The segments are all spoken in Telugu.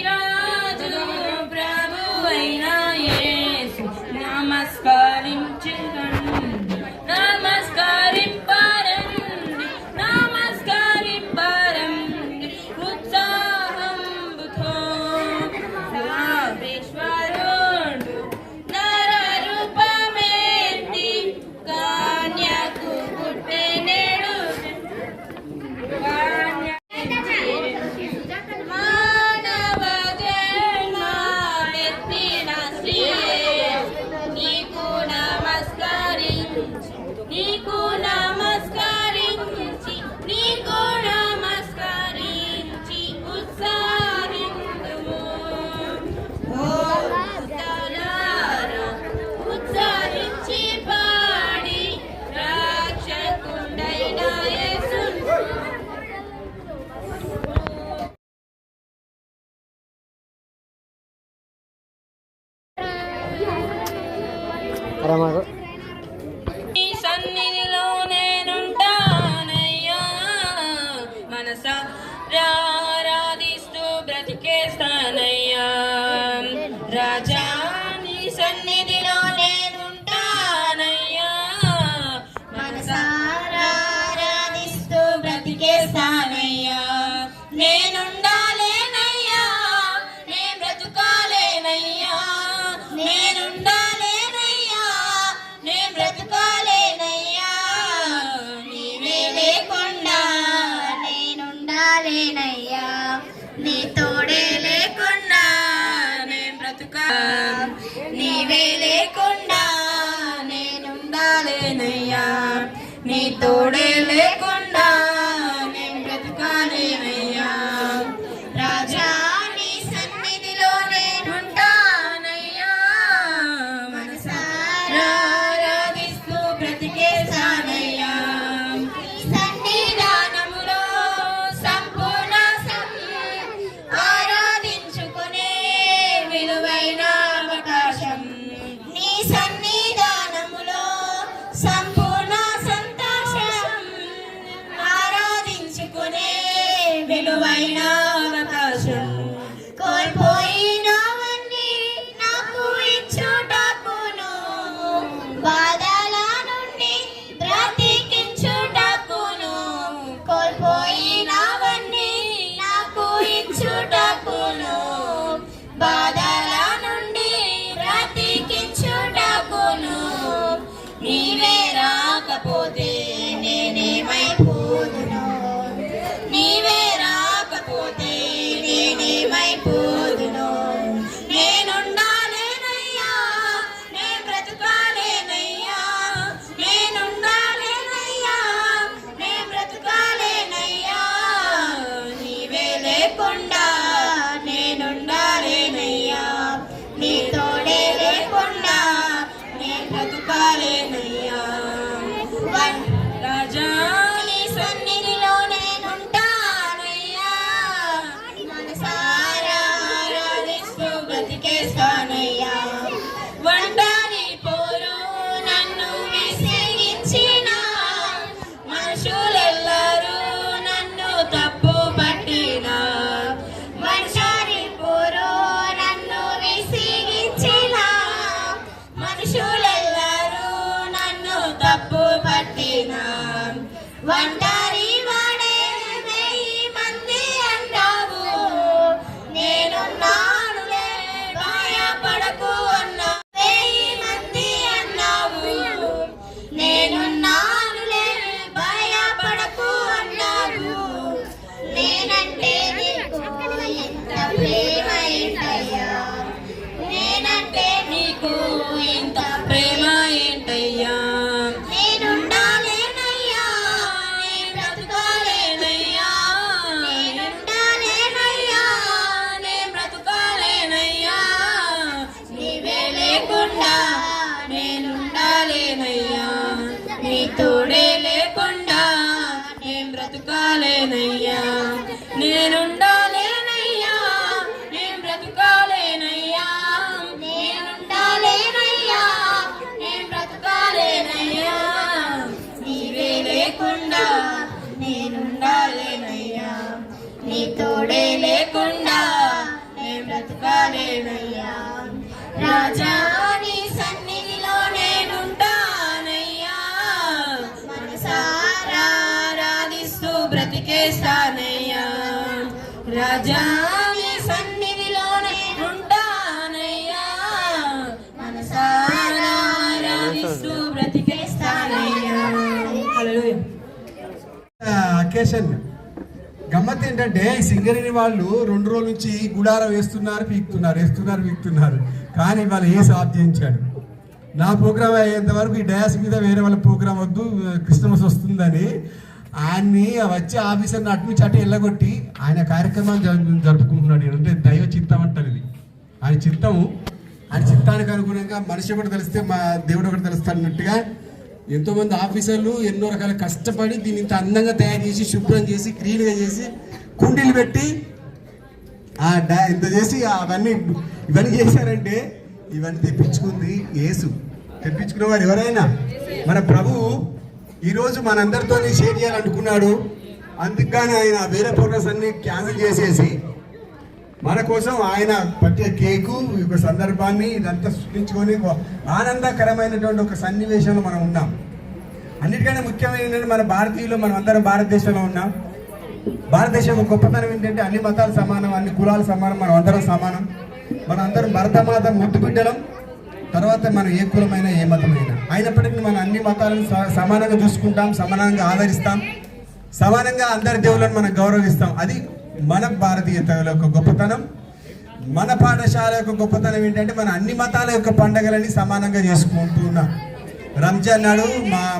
రాజు ప్రభువైన యేసు నమస్కరించుకొండి, నమస్కరింపరండి ఉత్సాహంబుతో. సర్వేశ్వరుడు నరరూపమెత్తి కన్యకు పుట్టెనెడు. మానవ జన్మమెత్తిన శ్రీయే నీకు నమస్కరించి, నీకు నమస్కరించి, నీకు నమస్కరించి ఉత్సాహింతుము. ఓ భక్తులారా, ఉత్సాహించి పాడి రక్షకుండైన యేసును నీ సన్నిధిలో నేనుంటానయ్యా, మనసారా ఆరాధిస్తూ బ్రతికేస్తానయ్యా. రాజా నీ సన్నిధిలో నేనుంటానయ్యా, మనసారా ఆరాధిస్తూ బ్రతికేస్తానయ్యా. నేనుండాలేనయ్యా, నే బ్రతుకాలేనయ్యా, నేనుండాలేనయ్యా, నే బ్రతుకాలేనయ్యా. నీవే లేకుండా నేనుండాలేనయ్యా, నీ తోడే లేకుండా నే బ్రతుకా. నీవే లేకుండా నేనుండాలేనయ్యా, నీ తోడే లేకుండా నే బ్రతుకాలేనయ్యా. రాజా నీ సన్నిధిలో నేనుంటానయ్యా, మనసారా ఆరాధిస్తూ బ్రతికేస్తానయ్యా. సన్నిధానములో సంపూర్ణ ఆరాధించుకునే విలువైన అవకాశం. నీ సన్నిధానములో సంపూర్ణ సంతోషం ఆరాధించుకునే విలువైన అవకాశం. కోల్పోయినవన్నీ నాకు ఇచ్చుటకును, బాధల నుండి బ్రతికించుటకును. కోల్పోయినవన్నీ నాకు ఇచ్చుటకును, బాధల నుండి బ్రతికించుటకును. నీవే రాకపోతే నేనేమైపోదును, నీవే రాకపోతే నేనేమైపోదును. నేనుండాలేనయ్యా, నే బ్రతుకాలేనయ్యా, నేనుండాలేనయ్యా, నే బ్రతుకాలేనయ్యా. నీవే లేకుండా నేనుండాలేనయ్యా, నీ తోడే లేకుండా నే బ్రతుకాలేనయ్యా. రాజా నీ సన్నిధిలో నేనుంటానయ్యా, మనసారా ఆరాధిస్తూ బ్రతికేస్తానయ్యా. ఒంటరి పోరు నన్ను విసిగించిన మనుషులెల్లరూ నన్ను తప్పు పట్టిన, ఒంటరి పోరు నన్ను విసిగించిన మనుషులెల్లరూ నన్ను తప్పు పట్టిన. ఒంటరి వాడే 1000 మంది అంటావు, నేనున్నానులే భయపడకు అన్నా. 1000 మంది అన్నావు, నేనున్నానులే భయపడకు అన్నావు. నేనంటే నీకు ఎంత ప్రేమ ఏంటయ్యా, నేనంటే నీకు ఇంత ప్రేమ ఏంటయ్యా. నేనుండాలేనయ్యా, నే బ్రతుకాలేనయ్యా, నేనుండాలేనయ్యా, నే బ్రతుకాలేనయ్యా. నీవే లేకుండా నేనుండాలేనయ్యా, నీ తోడే లేకుండా నే బ్రతుకాలేనయ్యా. నేనుండాలేనయ్యా, నే బ్రతుకాలేనయ్యా, నేనుండాలేనయ్యా, నే బ్రతుకాలేనయ్యా. నీవే లేకుండా నేనుండాలేనయ్యా, నీతో అకేషన్. గమ్మత్ ఏంటంటే సింగరేణి వాళ్ళు 2 రోజుల నుంచి గుడారం వేస్తున్నారు పీకుతున్నారు. కానీ వాళ్ళు ఏ సాధ్యించాడు. నా ప్రోగ్రామ్ అయ్యేంత వరకు ఈ డయాస్ మీద వేరే వాళ్ళ ప్రోగ్రామ్ వద్దు, క్రిస్మస్ వస్తుందని ఆయన్ని వచ్చి ఆఫీసర్ని అటు నుంచి అటు వెళ్ళగొట్టి ఆయన కార్యక్రమాన్ని జరుపుకుంటున్నాడు. అంటే దైవ చిత్తం అంటారు ఇది. ఆయన చిత్తానికి అనుగుణంగా మనిషి ఒకటి తెలిస్తే మా దేవుడు ఒకటి తెలుస్తాడన్నట్టుగా ఎంతోమంది ఆఫీసర్లు ఎన్నో రకాల కష్టపడి దీన్ని ఇంత అందంగా తయారు చేసి శుభ్రం చేసి క్లీన్గా చేసి కుండీలు పెట్టి ఇంత చేసి ఇవన్నీ చేశారంటే ఇవన్నీ తెప్పించుకుంది యేసు. తెప్పించుకునేవాడు ఎవరైనా మన ప్రభువు ఈరోజు మనందరితో షేర్ చేయాలనుకున్నాడు. అందుకని ఆయన వేరే ప్రోగ్రామ్స్ అన్ని క్యాన్సిల్ చేసేసి మన కోసం ఆయన పట్టే కేకు ఒక సందర్భాన్ని ఇదంతా సృష్టించుకొని ఆనందకరమైనటువంటి ఒక సన్నివేశంలో మనం ఉన్నాం. అన్నిటికంటే ముఖ్యమైన ఏంటంటే మన భారతీయులు మనం అందరం భారతదేశంలో ఉన్నాం. భారతదేశం గొప్పతనం ఏంటంటే అన్ని మతాలు సమానం, అన్ని కులాలు సమానం, మనం అందరం సమానం. మనం అందరం భరతమాత ముద్దు బిడ్డలం. తర్వాత మనం ఏ కులమైనా ఏ మతమైనా అయినప్పటికీ మనం అన్ని మతాలను సమానంగా చూసుకుంటాం, సమానంగా ఆదరిస్తాం, సమానంగా అందరి దేవుళ్ళని మనం గౌరవిస్తాం. అది మన భారతీయత యొక్క గొప్పతనం. మన పాఠశాల యొక్క గొప్పతనం ఏంటంటే మన అన్ని మతాల యొక్క పండుగలని సమానంగా చేసుకుంటున్నాం. రంజాన్ నాడు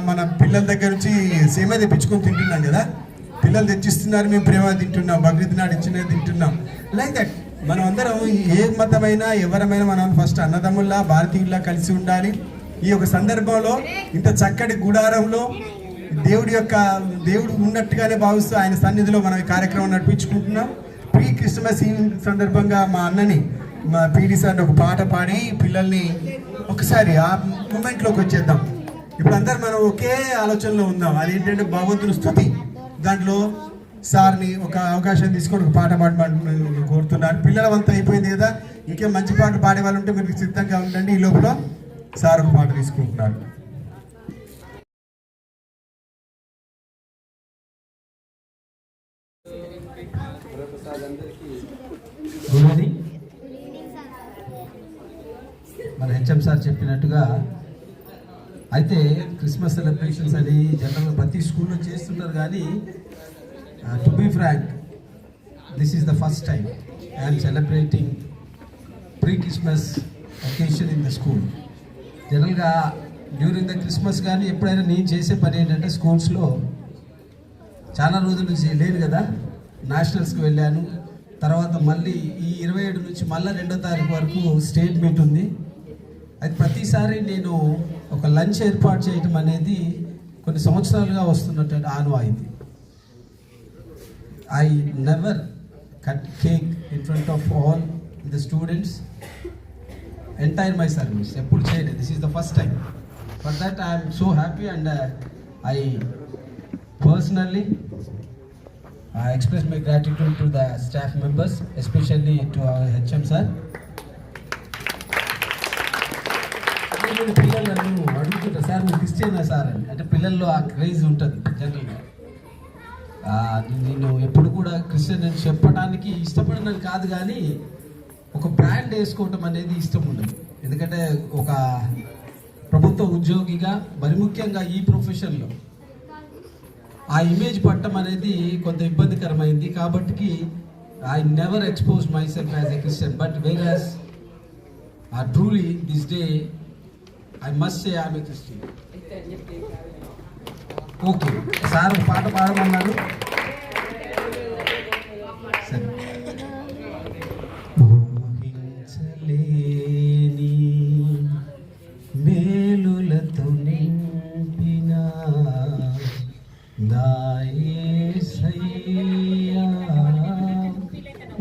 మన పిల్లల దగ్గర నుంచి సేమే తెప్పించుకొని తింటున్నాం కదా. పిల్లలు తెచ్చిస్తున్నారు, మేము ప్రేమ తింటున్నాం. బక్రీద్ నాడు ఇచ్చినది తింటున్నాం. లైక్ దట్ మనం అందరం ఏ మతమైనా ఎవరమైనా మనం ఫస్ట్ అన్నదమ్ముల్లా భారతీయుల్లా కలిసి ఉండాలి. ఈ యొక్క సందర్భంలో ఇంత చక్కటి గుడారంలో దేవుడు ఉన్నట్టుగానే భావిస్తూ ఆయన సన్నిధిలో మనం ఈ కార్యక్రమం నడిపించుకుంటున్నాం. ప్రీ క్రిస్మస్ ఈవ్ సందర్భంగా మా పీడి సార్ని ఒక పాట పాడి పిల్లల్ని ఒకసారి ఆ మూమెంట్లోకి వచ్చేద్దాం. ఇప్పుడు అందరు మనం ఒకే ఆలోచనలో ఉందాం. అదేంటంటే భగవంతుని స్తుతి. దాంట్లో సార్ని ఒక అవకాశం తీసుకొని ఒక పాట పాడమని కోరుతున్నారు. పిల్లలవంతా అయిపోయింది కదా, ఇంకేం మంచి పాట పాడే వాళ్ళు ఉంటే మీరు సిద్ధంగా ఉండండి. ఈ లోపల సార్ ఒక పాట తీసుకుంటున్నారు. Good evening. మన హెచ్ఎం సార్ చెప్పినట్టుగా అయితే క్రిస్మస్ సెలబ్రేషన్స్ అని జనరల్గా ప్రతి స్కూల్లో చేస్తున్నారు. కానీ to be frank, this is the first time I'm celebrating pre Christmas occasion in the school. జనరల్గా డ్యూరింగ్ ద క్రిస్మస్ కానీ ఎప్పుడైనా నేను చేసే పని ఏంటంటే స్కూల్స్లో చాలా రోజుల నుంచి లేను కదా, నేషనల్స్కి వెళ్ళాను. తర్వాత మళ్ళీ ఈ 27 నుంచి మళ్ళీ 2వ తారీఖు వరకు స్టేట్ మీట్ ఉంది. అది ప్రతిసారి నేను ఒక లంచ్ ఏర్పాటు చేయటం అనేది కొన్ని సంవత్సరాలుగా వస్తున్నటువంటి ఆనవాయితీ. I never cut cake in front of all the students entire my service. ఎప్పుడు చేయలేదు. This is the first time. For that I'm so happy and I personally I express my gratitude to the staff members, especially to our HM sir. పిల్లలు నన్ను అడుగుతుంటారు, సార్ మీరు క్రిస్టియనా సార్ అని. అంటే పిల్లల్లో ఆ క్రేజ్ ఉంటుంది జనరల్గా. నేను ఎప్పుడు కూడా క్రిస్టియన్ అని చెప్పడానికి ఇష్టపడనని కాదు, కానీ ఒక బ్రాండ్ వేసుకోవటం అనేది ఇష్టం ఉండదు. ఎందుకంటే ఒక ప్రభుత్వ ఉద్యోగిగా మరి ముఖ్యంగా ఈ ప్రొఫెషన్లో ఆ ఇమేజ్ పట్టడం అనేది కొంత ఇబ్బందికరమైంది. కాబట్టి I never expose my self as a Christian. But where as truly this day I must say I'm a Christian. Okay, sir పాట పాడమన్నారు. సరే. ఊహించలేని మేలులతో నింపిన నా యేసయ్యా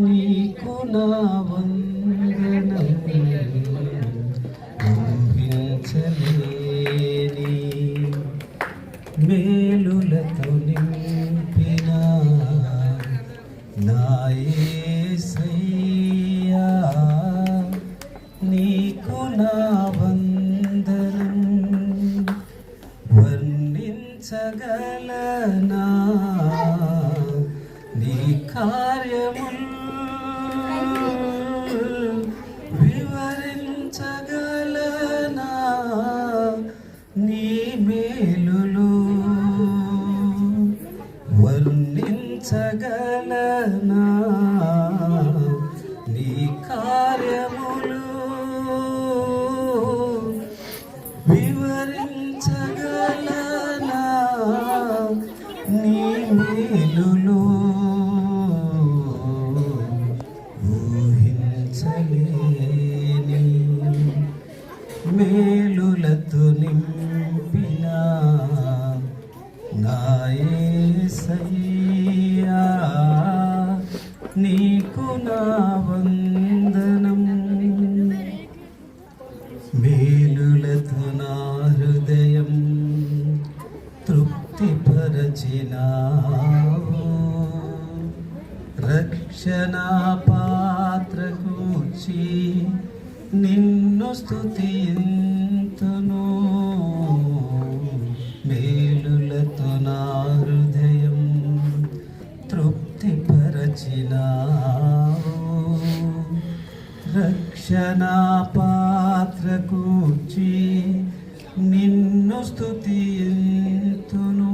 నీకు నా వందనం. ఊహించలేని మేలులతో నింపిన నా యేసయ్యా నీకు నా వందనం. వర్ణించగలనా నీ కార్యములు, వివరించగలనా నీ మేలులు. వర్ణించగలనా మేలులో ఊహించలేని మేలులతో నింపిన నా యేసయ్యా నీకు నా వందనం. మేలులతో నా హృదయం తృప్తిపరచినావు. రక్షణ పాత్ర కూర్చి నిన్ను స్తుతింతును. మేలులతో నా హృదయం తృప్తిపరచినావు. రక్షణ పాత్ర కూర్చి నిన్ను స్తుతింతును.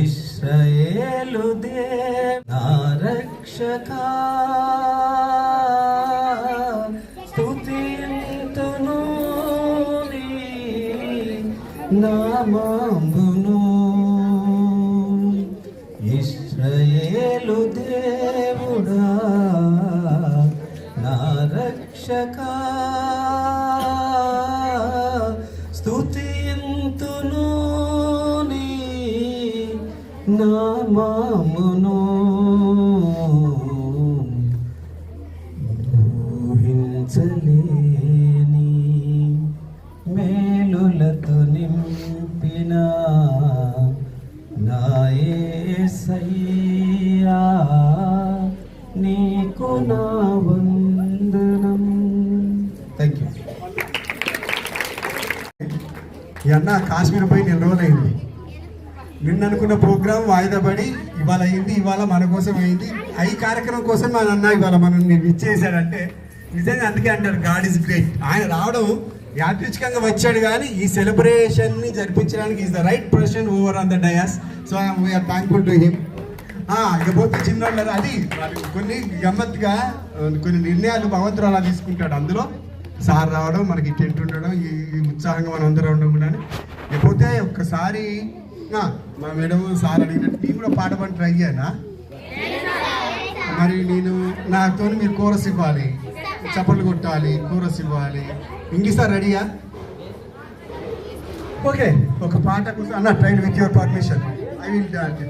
ఇశ్రాయేలు దేవా నా రక్షకా స్తుతింతును నీ నామమును. ఇశ్రాయేలు దేవుడా నా రక్షకా స్తుతింతును నీ నామమును. ఊహించలేని మేలులతో నింపిన నా యేసయ్యా నీకు నా వందనం. Thank you. ఈ అన్న కాశ్మీర్ పోయి 4 రోజులైంది. నిన్న అనుకున్న ప్రోగ్రాం వాయిదా పడి ఇవాళ అయింది. ఇవాళ మన కోసం అయింది. ఈ కార్యక్రమం కోసం మన అన్న ఇవాళ మనం ఇచ్చేసాడంటే నిజంగా అందుకే అంటారు గాడ్ ఇస్ గ్రేట్. ఆయన రావడం యాదృచ్ఛికంగా వచ్చాడు కానీ ఈ సెలబ్రేషన్ని జరిపించడానికి is the right person over on the dais. So we are thankful to him. ఇకపోతే చిన్నోళ్ళు అది కొన్ని గమ్మత్తుగా కొన్ని నిర్ణయాలు భగవంతుడు అలా తీసుకుంటాడు. అందులో సార్ రావడం, మనకి టెంట్ ఉండడం, ఈ ఉత్సాహంగా మనం అందరం ఉండడం. లేకపోతే ఒక్కసారి మా మేడం సార్ అడిగినట్టు నేను కూడా పాట పని ట్రై చేయనా? మరి నేను నాతో మీరు కోరస్ ఇవ్వాలి, చప్పట్లు కొట్టాలి, కోరస్ ఇవ్వాలి. ఇంగ్లీష్ సార్ రెడీయా? ఓకే, ఒక పాట కోసం అన్న ట్రైన్ with your permission I will dance.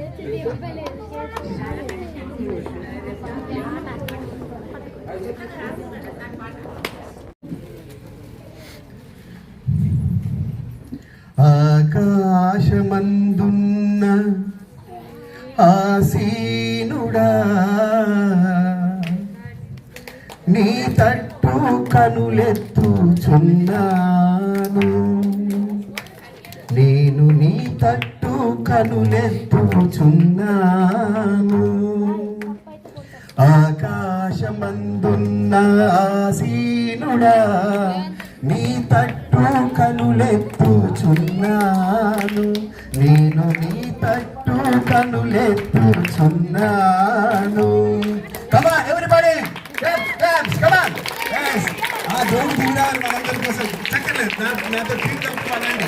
ఆకాశమందున్న ఆసీనుడా నీ తట్టు కనులెత్తుచున్నాను. నేను నీ తట్టు కనులెత్తుచున్నాను. ఆకాశమందున్న ఆసీనుడా నీ తట్టు కనులెత్తుచున్నాను. నేను నీ తట్టు కనులెత్తుచున్నాను. Come on, everybody! Claps, come on! Yes! ఆ జోడు తీరాలి మనందరి కోసం. చక్కలేదు నాతో తీర్థండి.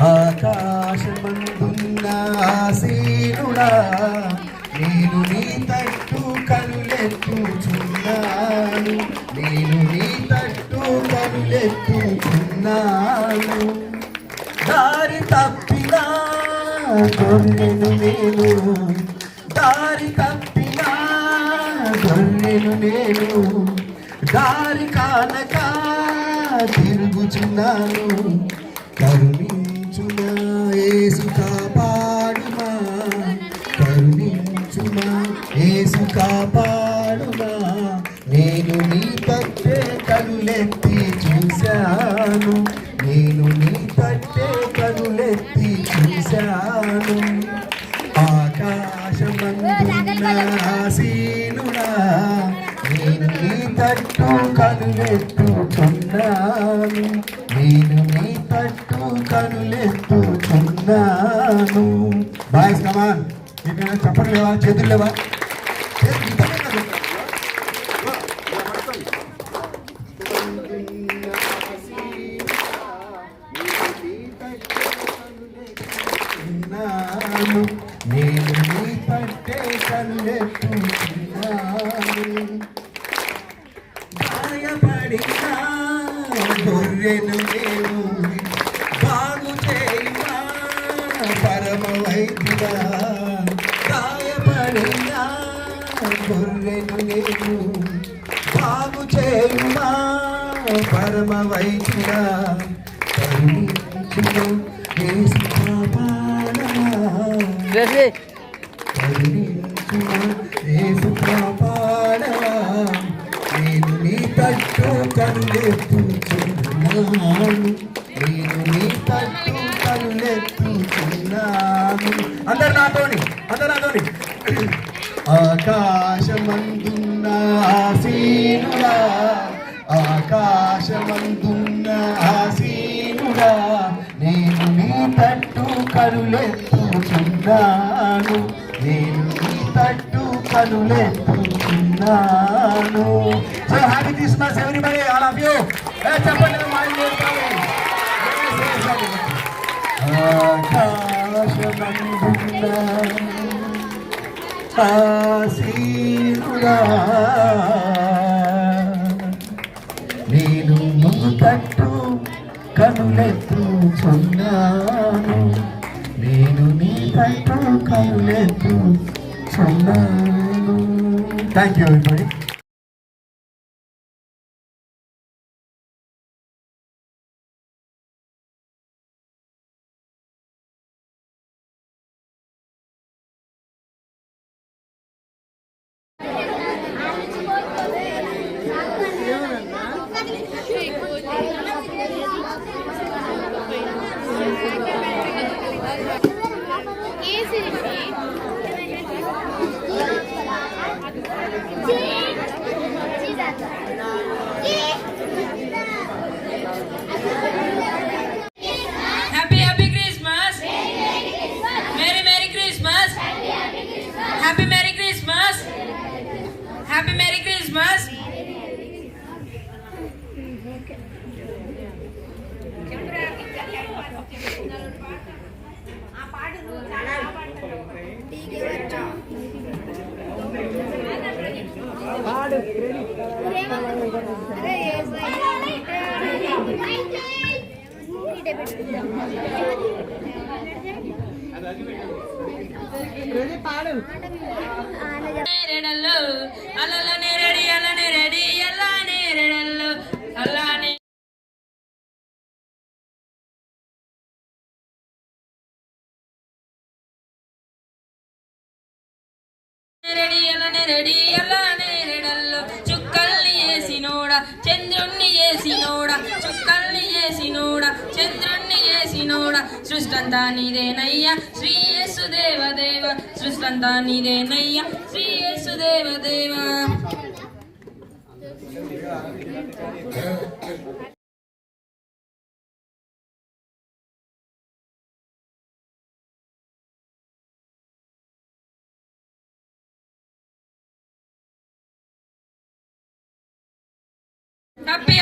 ఆకాశమందున్న ఆసీనుడా నేను నీ తట్టు కనులెత్తుచున్నాను. నేను నీ తట్టు కనులెత్తుచున్నాను. దారి తప్పినా గొర్రెను నేను, దారి తప్పినా గొర్రెను నేను, దారి కానక తిరుగుచున్నాను. కరుణించుమా యేసు కాపాడుమా, కరుణించుమా యేసు కాపాడుమా. నేను నీ తట్టే కనులెత్తి చూశాను. నేను నీ తట్టే కనులెత్తి చూశాను. ఆకాశమందున్న ఆసీనుడా నేను నీ తట్టు కనులెత్తుచున్నాను. నేను నీ తట్టు కనులెత్తుచున్నాను. బాయ్స్ కమాన్, ఇక్కడ చప్పట్లు లేవా? చేతులు లేవా? నేను నీ పట్టే కళ్ళెత్తుతున్నాను. గాయపడిన గొర్రెను నేను బాగు చేయుమా పరమ వైద్యుడా. గాయపడిన గొర్రెను నేను బాగు చేయుమా పరమ వైద్యుడా. కరుణించుము యేసు కాపాడవా. కరుణించుము యేసు కాపాడవా. నేను నీ తట్టు కళ్ళెత్తుచున్నాను. నేను నీ తట్టు కళ్ళెత్తుచున్నాను. అందరు నాతోని. ఆకాశమందున్న ఆసీనుడా, ఆకాశమందున్న ఆసీనుడా, నేను నీ తట్టు కరులెత్తుచున్నాను. నేను నీ తట్టు కరులెత్తుచున్నాను. So happy Christmas everybody, all of you. చెప్పండి ఆకాశమందున్న ఆసీనుడా, నేను నీ తట్టు కనులెత్తుచున్నాను. నేను నీ తట్టు కనులెత్తుచున్నాను. Thank you everybody. Happy Christmas. Merry Christmas. Happy Merry Christmas. Happy Merry Christmas. నేరెడల్లో అల్లనే రెడీ అల్ల నేరెడల్లో అల్లానే రెడీ అల్ల నేరెడల్లో చుక్కల్ని వేసినోడా చంద్రుణ్ని వేసినోడా చుక్కల్ని వేసినోడా చంద్రుణ్ని వేసినోడా సృష్టంతా నీదేనయ్యా శ్రీ యేసు దేవదేవ సృష్టంతా నీదేనయ్యా శ్రీ యేసు దేవదేవ. Happy